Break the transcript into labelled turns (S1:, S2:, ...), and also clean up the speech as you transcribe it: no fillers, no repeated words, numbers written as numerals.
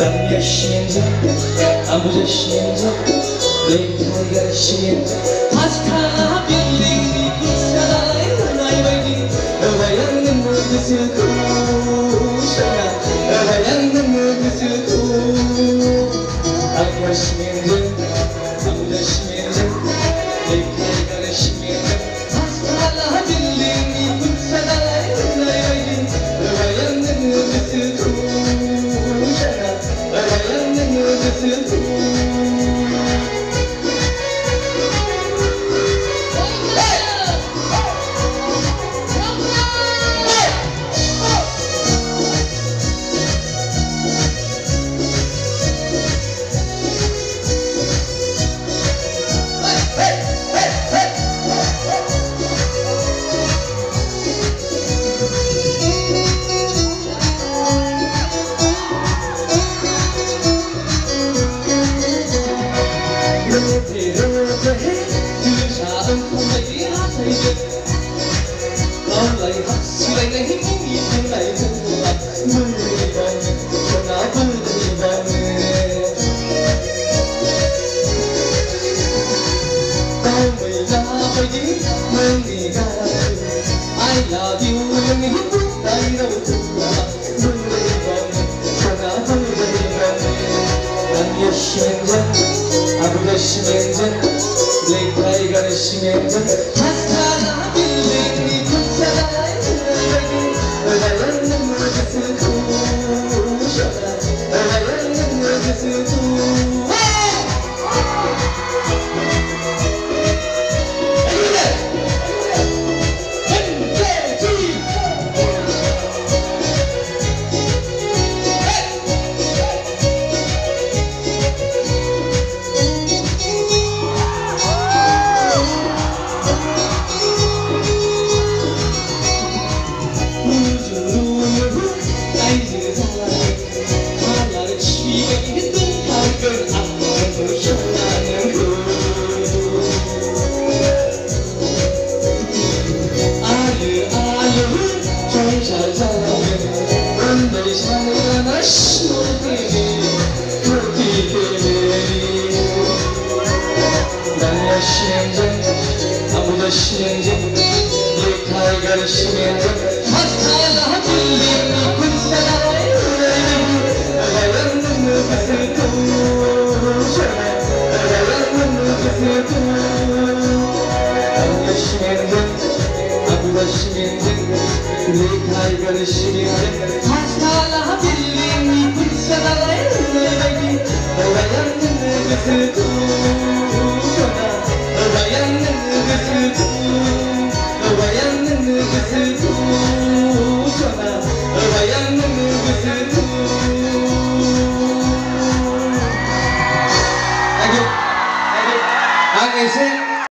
S1: 난 열심히 아무 자신인지 내 열심히 파스타 빌딩이 부산에 나의 발기 너와의 눈물을 쓰고 샤나 너와의 눈물을 쓰고 난 열심히 아무 자신인지 내 열심히 파스타 빌딩이 부산에 나의 발기 너와의 눈물을 쓰고 I love you, I know 난 열심히 아무 열심히 레이카이 가르치며 파스타나 빌링이 부산에 너가 눈물을 쓰고 너가 눈물을 쓰고 아무도 신인지 레이카이 가르치면서 파스타나 빌링이 군사나라에 너가 눈물을 쓰고 너가 눈물을 쓰고 난 열심히 아무도 신인지 레이카이 가르치면서 파스타나 빌링이 군사나라에 너가 눈물을 쓰고